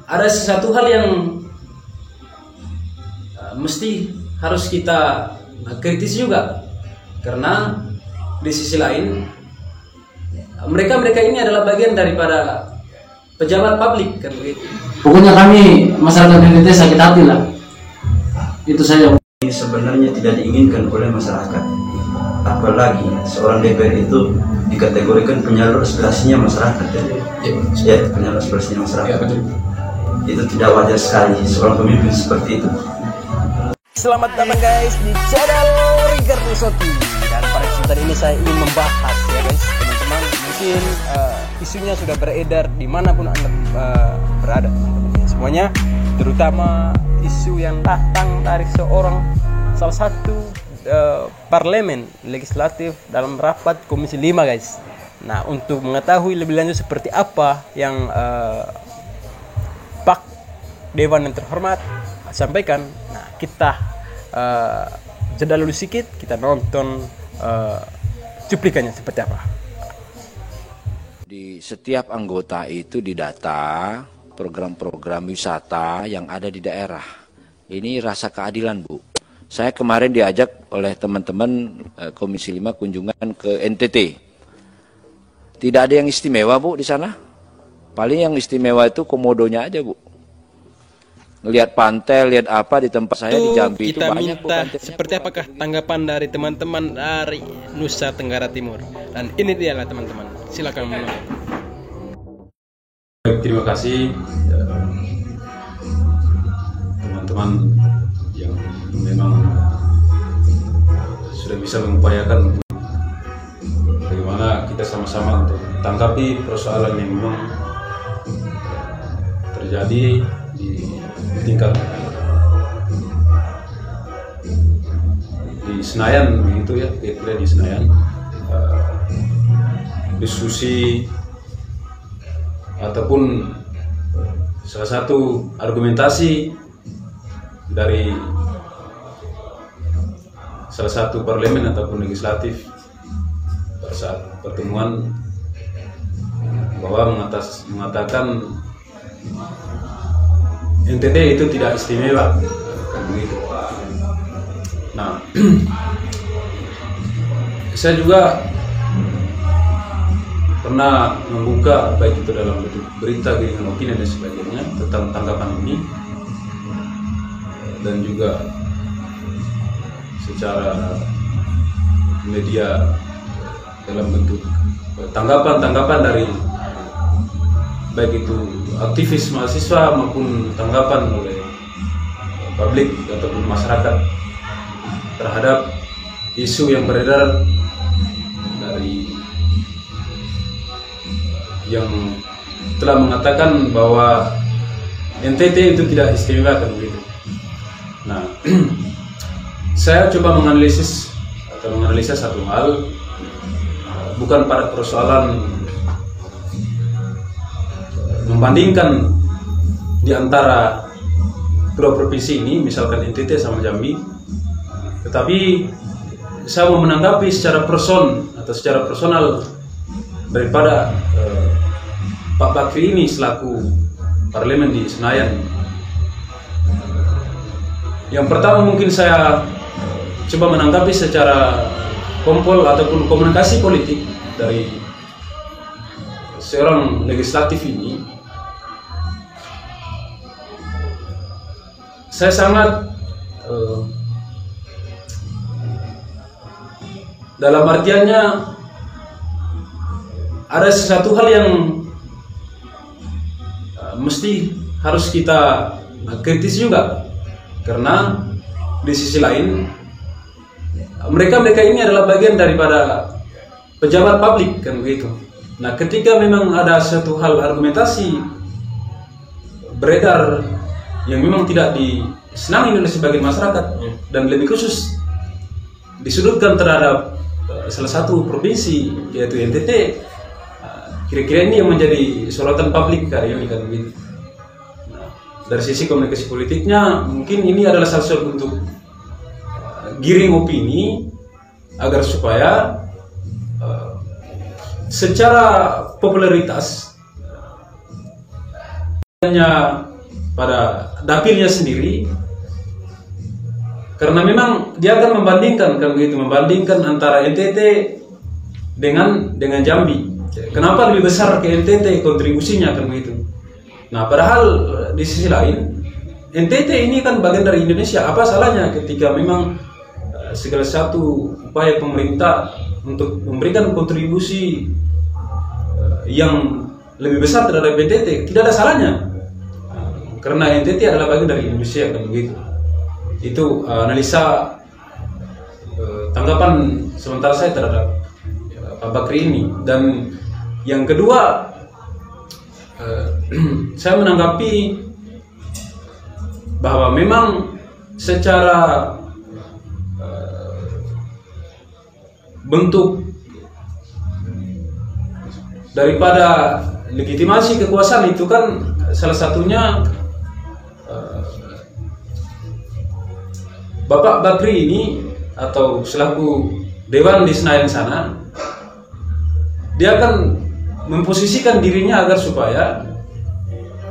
ada sesuatu hal yang mesti harus kita kritis juga, karena di sisi lain mereka ini adalah bagian daripada pejabat publik kan begitu. Pokoknya kami masyarakat NTT sakit hati lah, itu saja. Ini sebenarnya tidak diinginkan oleh masyarakat, apalagi seorang DPR itu dikategorikan penyalur aspirasinya masyarakat ya, penyalur aspirasinya masyarakat. Itu tidak wajar sekali seorang pemimpin seperti itu. Selamat datang guys di channel Ricardo Soki, dan pada kesempatan ini saya ingin membahas ya guys, teman-teman, mungkin isunya sudah beredar dimanapun anda berada teman-teman semuanya, terutama isu yang datang dari salah satu parlemen legislatif dalam rapat Komisi 5 guys. Nah, untuk mengetahui lebih lanjut seperti apa yang Pak Dewan yang terhormat sampaikan, nah kita jeda dulu sedikit, kita nonton cuplikannya seperti apa. Di setiap anggota itu didata program-program wisata yang ada di daerah. Ini rasa keadilan, Bu. Saya kemarin diajak oleh teman-teman Komisi 5 kunjungan ke NTT. Tidak ada yang istimewa, Bu, di sana. Paling yang istimewa itu komodonya aja, Bu. Ngelihat pantai, lihat apa di tempat saya di Jambi itu banyak. Kita minta seperti apakah tanggapan dari teman-teman dari Nusa Tenggara Timur. Dan ini dia lah teman-teman. Silakan menonton. Baik, terima kasih teman-teman yang memang sudah bisa mengupayakan untuk bagaimana kita sama-sama untuk tanggapi persoalan yang memang terjadi di tingkat di Senayan begitu ya, kira-kira di Senayan, diskusi ataupun salah satu argumentasi dari salah satu parlemen ataupun legislatif pada saat pertemuan bahwa mengatakan NTT itu tidak istimewa kan begitu. Nah, saya juga pernah membuka baik itu dalam bentuk berita, giringan opini dan sebagainya tentang tanggapan ini, dan juga secara media dalam bentuk tanggapan dari baik itu aktivis mahasiswa maupun tanggapan oleh publik ataupun masyarakat terhadap isu yang beredar dari yang telah mengatakan bahwa NTT itu tidak istimewa kan begitu. Nah, saya coba menganalisis satu hal, bukan pada persoalan membandingkan di antara kedua provinsi ini, misalkan NTT sama Jambi, tetapi saya mau menanggapi secara personal daripada Pak Bakri ini selaku parlemen di Senayan. Yang pertama mungkin saya coba menanggapi secara kompol ataupun komunikasi politik dari seorang legislatif ini. Saya sangat dalam artiannya ada sesuatu hal yang mesti harus kita kritis juga, karena di sisi lain mereka ini adalah bagian daripada pejabat publik kan begitu. Nah, ketika memang ada satu hal argumentasi beredar yang memang tidak disenangi oleh sebagian masyarakat dan lebih khusus disudutkan terhadap salah satu provinsi yaitu NTT, kira-kira ini yang menjadi sorotan publik hari ini kan begitu. Nah, dari sisi komunikasi politiknya mungkin ini adalah salah satu bentuk giring opini agar supaya secara popularitas hanya pada dapilnya sendiri, karena memang dia akan membandingkan kan begitu, membandingkan antara NTT dengan Jambi. Kenapa lebih besar ke NTT kontribusinya kan begitu. Nah, padahal di sisi lain NTT ini kan bagian dari Indonesia. Apa salahnya ketika memang segala satu upaya pemerintah untuk memberikan kontribusi yang lebih besar terhadap NTT, tidak ada salahnya. Karena NTT adalah bagian dari Indonesia kan begitu. Itu analisa tanggapan sementara saya terhadap Pak Bakri ini. Dan yang kedua, saya menanggapi bahwa memang secara bentuk daripada legitimasi kekuasaan itu kan salah satunya Bapak Bakri ini atau selaku Dewan di Senayan sana, dia akan memposisikan dirinya agar supaya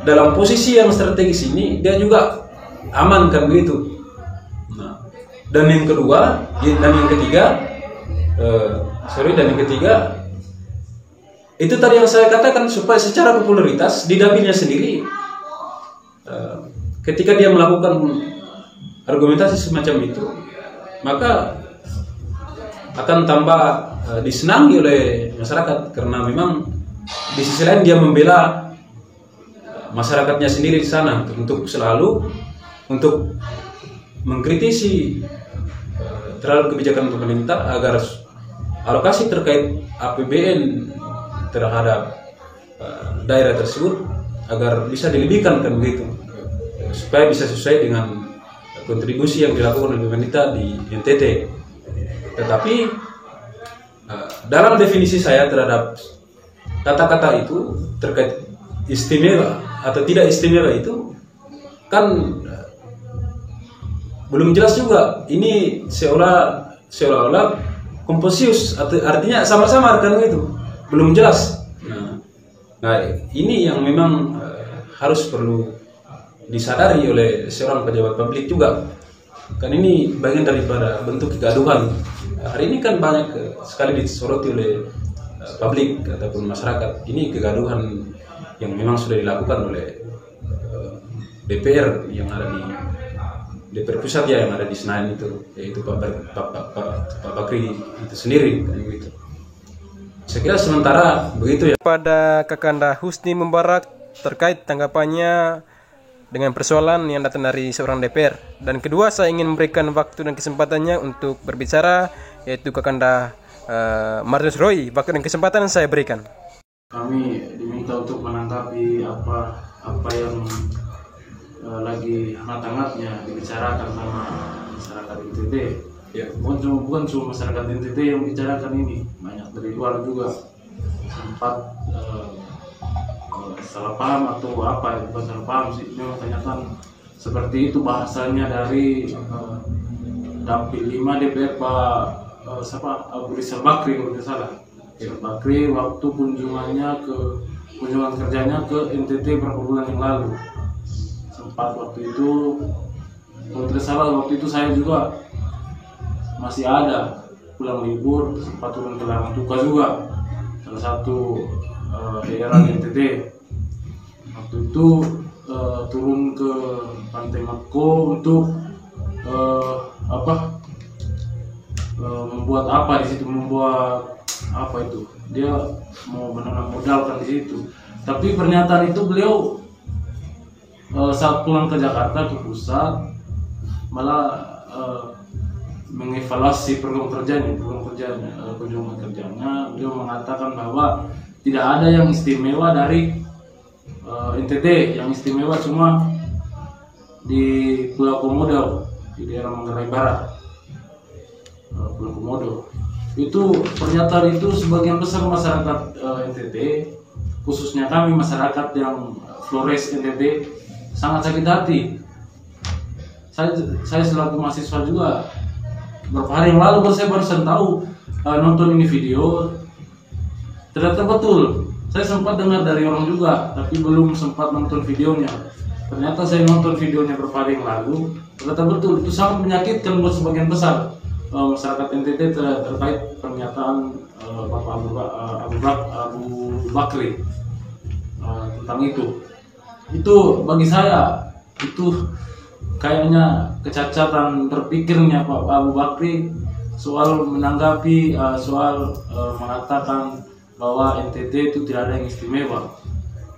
dalam posisi yang strategis ini dia juga aman kan begitu. Nah, dan yang kedua dan yang ketiga itu tadi yang saya katakan, supaya secara popularitas di dapilnya sendiri ketika dia melakukan argumentasi semacam itu, maka akan tambah disenangi oleh masyarakat, karena memang di sisi lain dia membela masyarakatnya sendiri di sana untuk selalu untuk mengkritisi terhadap kebijakan pemerintah agar alokasi terkait APBN terhadap daerah tersebut agar bisa dilebihkan kan begitu, supaya bisa sesuai dengan kontribusi yang dilakukan oleh pemerintah di NTT. Tetapi dalam definisi saya terhadap kata-kata itu terkait istimewa atau tidak istimewa itu kan belum jelas juga. Ini seolah-olah komposius, atau artinya sama-sama kan itu belum jelas. Nah, ini yang memang harus perlu disadari oleh seorang pejabat publik juga. Kan ini bagian daripada bentuk kegaduhan. Hari ini kan banyak sekali disoroti oleh publik ataupun masyarakat. Ini kegaduhan yang memang sudah dilakukan oleh DPR yang ada di DPR pusat ya, yang ada di Senayan itu, yaitu Pak Bakri itu sendiri kan gitu. Saya kira sementara begitu ya. Pada Kakanda Husni Mubarak terkait tanggapannya dengan persoalan yang datang dari seorang DPR. Dan kedua, saya ingin memberikan waktu dan kesempatannya untuk berbicara, yaitu Kakanda Martinus Roy. Waktu dan kesempatan saya berikan. Kami diminta untuk menanggapi apa yang lagi hangat-hangatnya dibicarakan sama masyarakat NTT. Ya, bukan cuma masyarakat NTT yang bicarakan ini, banyak dari luar juga sempat salah paham atau apa ya, bukan salah paham sih, memang kenyataan seperti itu bahasanya dari Dapil 5 DPR Pak Abu Rizal Bakri kalau tidak salah. Bakri waktu kunjungan kerjanya ke NTT beberapa bulan yang lalu, sempat waktu itu kalau tidak salah waktu itu saya juga masih ada pulang libur, sempat turun ke Larang-Tuka juga, salah satu daerah NTT. Waktu itu turun ke Pantai Mako untuk membuat apa di situ, membuat apa itu, dia mau menanam modal kan di situ. Tapi pernyataan itu beliau saat pulang ke Jakarta ke pusat malah mengevaluasi program kerjanya, kunjungan kerjanya. Beliau mengatakan bahwa tidak ada yang istimewa dari NTT, yang istimewa cuma di Pulau Komodo, di daerah Manggarai Barat, Pulau Komodo. Itu pernyataan itu sebagian besar masyarakat NTT, khususnya kami masyarakat yang Flores NTT, sangat sakit hati. Saya selaku mahasiswa juga, beberapa hari yang lalu saya barusan tahu, nonton ini video, ternyata betul. Saya sempat dengar dari orang juga, tapi belum sempat nonton videonya. Ternyata saya nonton videonya beberapa hari yang lalu, ternyata betul itu sangat menyakitkan buat sebagian besar masyarakat NTT terkait pernyataan Bapak Abu Bakri tentang itu. Itu bagi saya itu kayaknya kecacatan berpikirnya Pak Abu Bakri soal menanggapi soal mengatakan bahwa NTT itu tidak ada yang istimewa.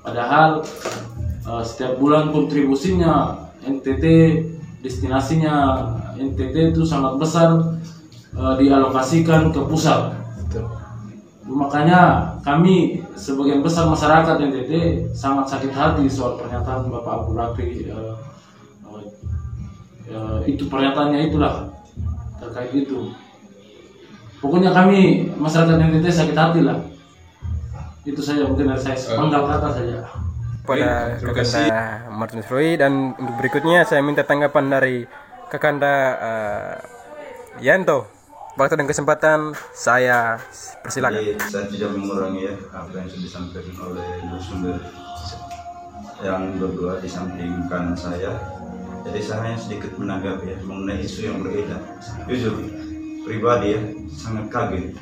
Padahal setiap bulan kontribusinya NTT, destinasinya NTT itu sangat besar dialokasikan ke pusat. Makanya kami sebagian besar masyarakat NTT sangat sakit hati soal pernyataan Bapak Abu Bakri. Itu pernyataannya itulah terkait itu. Pokoknya kami masyarakat NTT sakit hati lah. Itu saja mungkin dari saya sepenggal kata saja. Pada Kakanda Martinus Roy, dan untuk berikutnya saya minta tanggapan dari Kakanda Yanto. Waktu dan kesempatan saya persilakan. Jadi, saya tidak mengurangi ya apa yang sudah disampaikan oleh narasumber yang berdua di samping kanan saya. Jadi saya hanya sedikit menanggapi ya mengenai isu yang beredar. Jujur, pribadi ya sangat kaget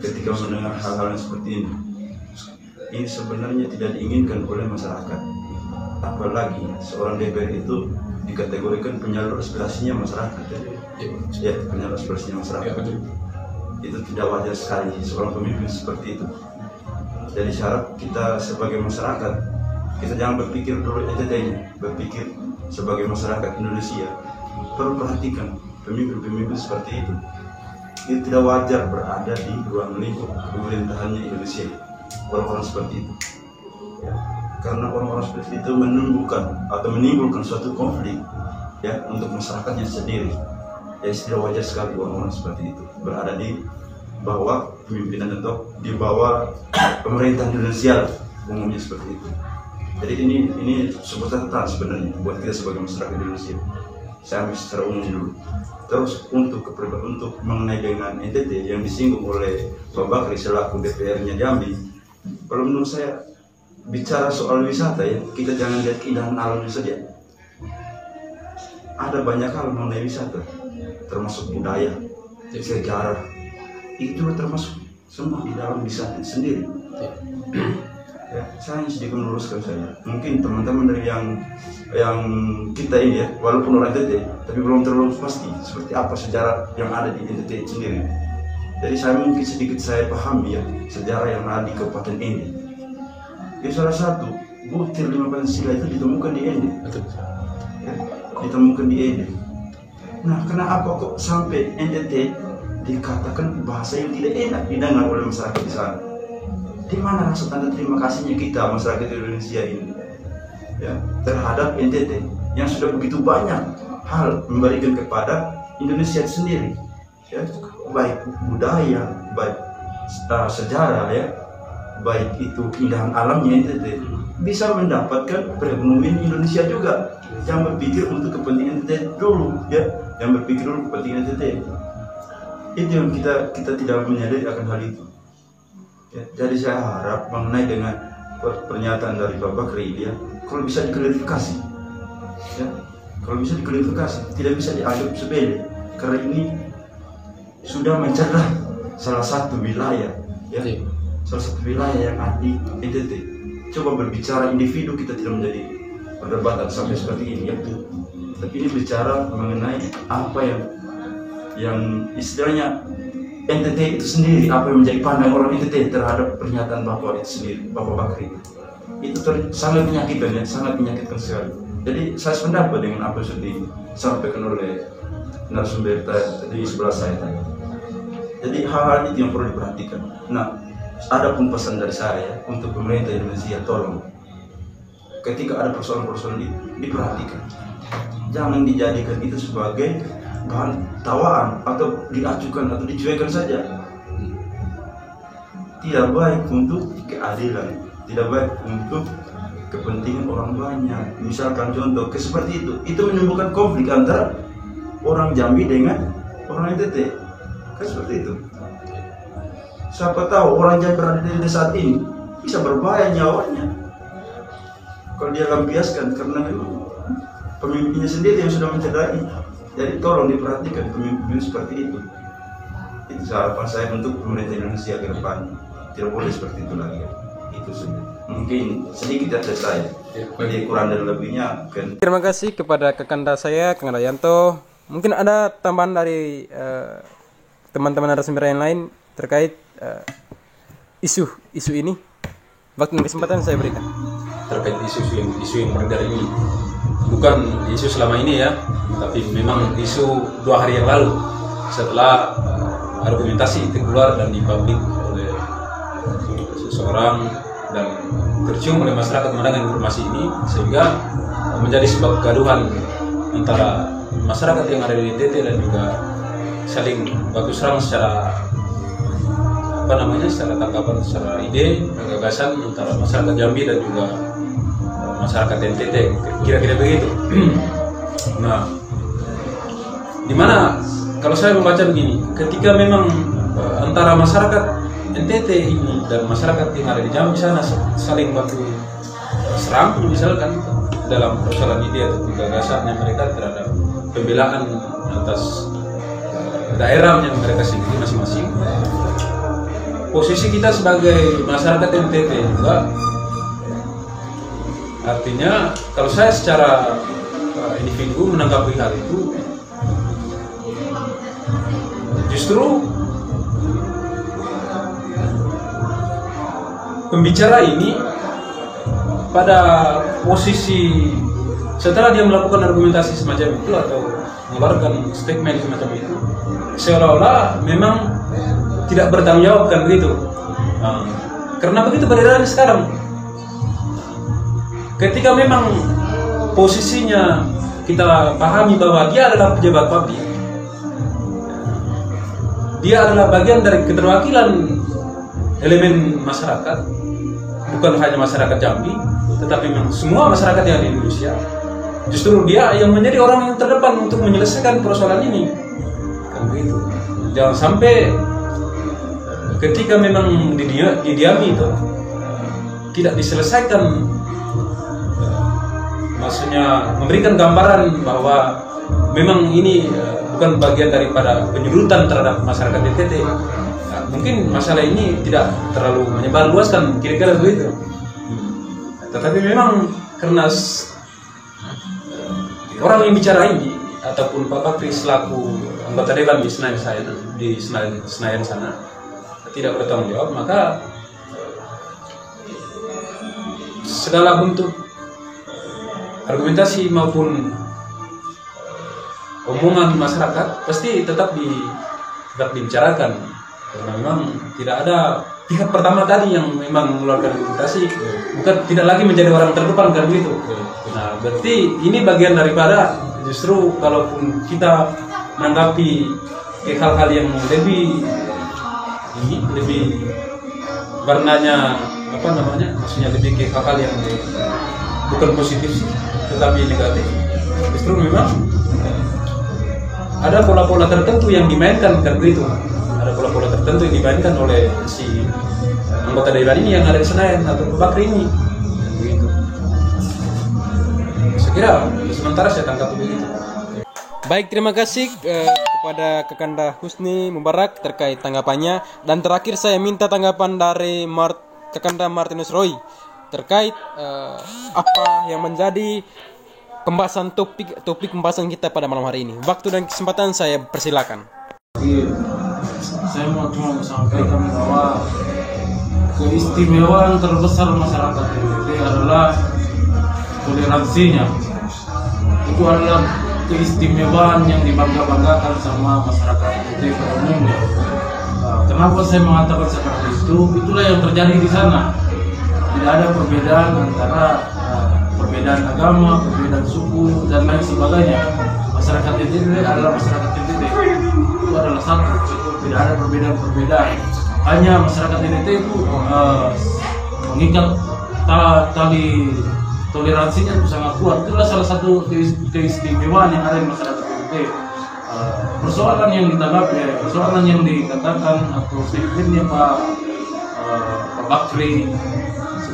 ketika mendengar hal-hal yang seperti ini. Ini sebenarnya tidak diinginkan oleh masyarakat. Apalagi seorang DPR itu dikategorikan penyalur aspirasinya masyarakat ya, penyalur aspirasinya masyarakat. Itu tidak wajar sekali seorang pemimpin seperti itu. Jadi syarat kita sebagai masyarakat, kita jangan berpikir dulu NTT-nya, berpikir sebagai masyarakat Indonesia. Perlu perhatikan pemimpin-pemimpin seperti itu. Itu tidak wajar berada di ruang lingkup pemerintahannya Indonesia. Orang-orang seperti itu ya, karena orang-orang seperti itu menimbulkan suatu konflik ya untuk masyarakatnya sendiri. Ya tidak wajar sekali orang-orang seperti itu berada di bawah pemimpinan atau di bawah pemerintahan Indonesia umumnya seperti itu. Jadi ini sebuah catatan sebenarnya buat kita sebagai masyarakat Indonesia. Saya ambil secara umum dulu. Terus untuk mengenai dengan NTT yang disinggung oleh Pak Bakri selaku DPR-nya Jambi, kalau menurut saya bicara soal wisata ya, kita jangan lihat keindahan alamnya saja. Ada banyak hal mengenai wisata, termasuk budaya, sejarah, itu termasuk semua di dalam wisata sendiri. Ya, saya sedikit meluruskan saya. Mungkin teman-teman dari yang kita ini ya, walaupun orang NTT, tapi belum terlalu pasti seperti apa sejarah yang ada di NTT sendiri. Jadi sedikit saya pahami ya sejarah yang ada di Kabupaten Ende. Jadi salah satu butir 5 Pancasila itu ditemukan di Ende. Ya, ditemukan di Ende. Nah, kenapa kok sampai NTT dikatakan bahasa yang tidak enak didengar oleh masyarakat di sana? Di mana rasa tanda terima kasihnya kita masyarakat Indonesia ini ya terhadap NTT yang sudah begitu banyak hal memberikan kepada Indonesia sendiri ya, baik budaya, baik sejarah ya, baik itu keindahan alamnya NTT bisa mendapatkan perekonomian Indonesia juga yang berpikir untuk kepentingan NTT dulu ya, yang berpikir dulu kepentingan NTT. Itu yang kita tidak menyadari akan hal itu. Ya, jadi saya harap mengenai dengan pernyataan dari Pak Bakri ya, kalau bisa diklarifikasi, ya, kalau bisa diklarifikasi, tidak bisa dianggap sepele, karena ini sudah mencerah salah satu wilayah, ya, salah satu wilayah yang ada di NTT. Coba berbicara individu kita tidak menjadi perdebatan sampai seperti ini, ya, tapi ini bicara mengenai apa yang istilahnya NTT itu sendiri, apa yang menjadi pandang orang NTT terhadap pernyataan Bapak itu sendiri, Bapak Bakri. Itu sangat menyakitkan ya, sangat menyakitkan sekali. Jadi saya sependapat dengan apa yang sudah disampaikan oleh narasumber di sebelah saya tadi. Jadi hal-hal itu yang perlu diperhatikan. Nah, ada pun pesan dari saya untuk pemerintah Indonesia, tolong ketika ada persoalan-persoalan itu diperhatikan. Jangan dijadikan itu sebagai bahan tawaan atau diacukan atau dicuekan saja. Tidak baik untuk keadilan, tidak baik untuk kepentingan orang banyak. Misalkan contoh seperti itu menimbulkan konflik antara orang Jambi dengan orang NTT, kan seperti itu. Siapa tahu orang Jambi berada di saat ini bisa berbahaya nyawanya. kalau dia lampiaskan karena memang pemimpinnya sendiri yang sudah mencederai. Jadi tolong diperhatikan pemimpin seperti itu. Itu harapan saya untuk pemerintah Indonesia ke depan. Tidak boleh seperti itu lagi. Itu sudah. Mungkin sedikit aja saya. Jadi kurang dan lebihnya. Terima kasih kepada Kakanda saya, Kang Yanto. Mungkin ada tambahan dari teman-teman narasumber yang lain terkait isu ini. Waktu dan kesempatan saya berikan. Terkait isu yang beredar ini, bukan isu selama ini ya, tapi memang isu 2 hari yang lalu setelah argumentasi itu keluar dan dipublik oleh seseorang dan tercium oleh masyarakat mendengar informasi ini, sehingga menjadi sebab kegaduhan antara masyarakat yang ada di NTT dan juga saling baku serang secara secara tanggapan, secara ide dan gagasan antara masyarakat Jambi dan juga masyarakat NTT, kira-kira begitu. Nah, dimana kalau saya membaca begini, ketika memang antara masyarakat NTT ini dan masyarakat yang ada di Jambi sana saling baku serang, misalkan dalam persoalan ide atau gagasannya mereka terhadap pembelaan atas daerah yang mereka sendiri masing-masing. Posisi kita sebagai masyarakat NTT juga, artinya kalau saya secara individu menanggapi hal itu, justru pembicara ini pada posisi setelah dia melakukan argumentasi semacam itu atau mengeluarkan statement semacam itu, seolah-olah memang tidak bertanggung jawab kan begitu. Karena begitu beredaran sekarang. Ketika memang posisinya kita pahami bahwa dia adalah pejabat publik, dia adalah bagian dari keterwakilan elemen masyarakat, bukan hanya masyarakat Jambi, tetapi memang semua masyarakat yang ada di Indonesia. Justru dia yang menjadi orang yang terdepan untuk menyelesaikan persoalan ini, kan begitu. Jangan sampai ketika memang didiami itu tidak diselesaikan, maksudnya memberikan gambaran bahwa memang ini bukan bagian daripada penyudutan terhadap masyarakat NTT. Nah, mungkin masalah ini tidak terlalu menyebar luaskan, kira-kira begitu. Tetapi memang karena orang yang bicara ini ataupun Pak Bakri selaku anggota dewan di Senayan sana tidak bertanggung jawab, maka segala bentuk argumentasi maupun omongan masyarakat pasti tetap dibicarakan, karena memang tidak ada pihak pertama tadi yang memang mengeluarkan argumentasi, bukan tidak lagi menjadi orang terdepan kan begitu. Nah, berarti ini bagian daripada justru kalaupun kita menanggapi hal-hal yang lebih warnanya maksudnya lebih ke hal yang bukan positif tetapi negatif, justru memang ada pola-pola tertentu yang dimainkan kan begitu. Ada pola-pola tertentu yang dimainkan oleh si anggota dewan ini yang ada di Senayan atau Pak Bakri ini kan begitu. Saya kira sementara saya tangkap begitu. Baik, terima kasih kepada Kakanda Husni Mubarak terkait tanggapannya. Dan terakhir saya minta tanggapan dari Kakanda Martinus Roy terkait apa yang menjadi pembahasan topik pembahasan kita pada malam hari ini. Waktu dan kesempatan saya persilakan. Saya mau cuma sampaikan bahwa keistimewaan terbesar masyarakat NTT adalah toleransinya. Itu adalah keistimewaan yang dibangga-banggakan sama masyarakat NTT pada umumnya. Kenapa saya mengatakan seperti itu? Itulah yang terjadi di sana. Tidak ada perbedaan antara perbedaan agama, perbedaan suku dan lain sebagainya. Masyarakat NTT adalah masyarakat NTT. Itu adalah satu. Tidak ada perbedaan. Hanya masyarakat NTT itu mengikat tali toleransinya itu sangat kuat. Itulah salah satu keistimewaan yang ada di masyarakat NTT. Persoalan yang ditanggapi, persoalan yang dikatakan atau statementnya Pak Bakri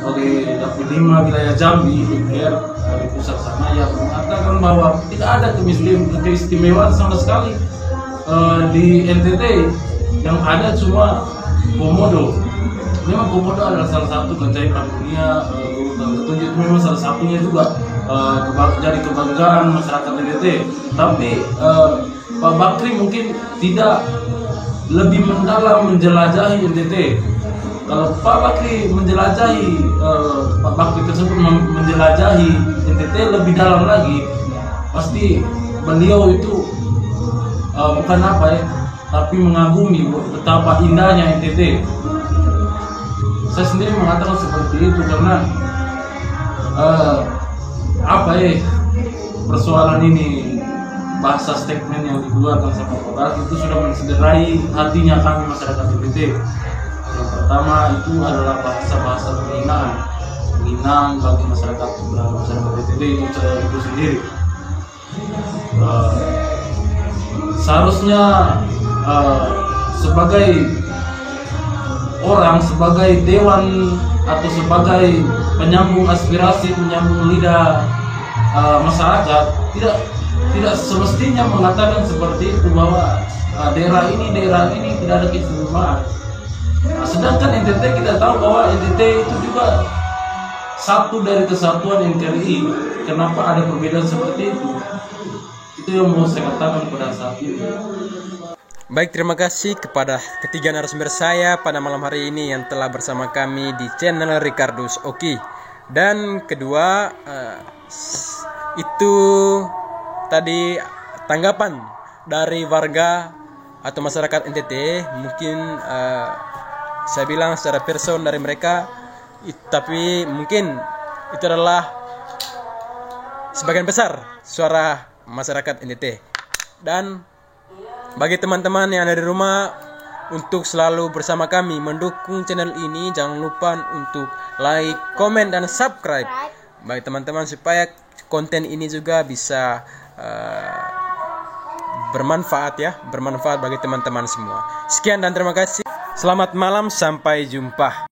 oleh Dapil 5 wilayah Jambi DPR dari pusat sana yang mengatakan bahwa tidak ada keistimewaan sama sekali di NTT, yang ada cuma komodo. Memang komodo adalah salah satu keajaiban dunia, ketujuh itu memang salah satunya juga jadi kebanggaan masyarakat NTT. Tapi Pak Bakri mungkin tidak lebih mendalam menjelajahi NTT. Kalau Pak Bakri menjelajahi, Pak Bakri tersebut menjelajahi NTT lebih dalam lagi, pasti beliau itu bukan apa ya, tapi mengagumi betapa indahnya NTT. Saya sendiri mengatakan seperti itu karena persoalan ini, bahasa statement yang dikeluarkan sama Pak Bakri itu sudah mensederai hatinya kami masyarakat NTT. Yang pertama itu adalah bahasa penghinaan bagi masyarakat NTT itu sendiri. Seharusnya sebagai orang, sebagai dewan atau sebagai penyambung aspirasi, penyambung lidah masyarakat, tidak semestinya mengatakan seperti itu bahwa daerah ini tidak ada keistimewaan. Sedangkan NTT kita tahu bahwa NTT itu juga satu dari kesatuan NKRI. Kenapa ada perbedaan seperti itu? Itu yang mau saya katakan pada saat ini. Baik, terima kasih kepada ketiga narasumber saya pada malam hari ini yang telah bersama kami di channel Ricardus Oki. Dan kedua, itu tadi tanggapan dari warga atau masyarakat NTT. Mungkin saya bilang secara person dari mereka, tapi mungkin itu adalah sebagian besar suara masyarakat NTT. Dan bagi teman-teman yang ada di rumah, untuk selalu bersama kami mendukung channel ini, jangan lupa untuk like, komen, dan subscribe bagi teman-teman supaya konten ini juga bisa bermanfaat bagi teman-teman semua. Sekian dan terima kasih. Selamat malam, sampai jumpa.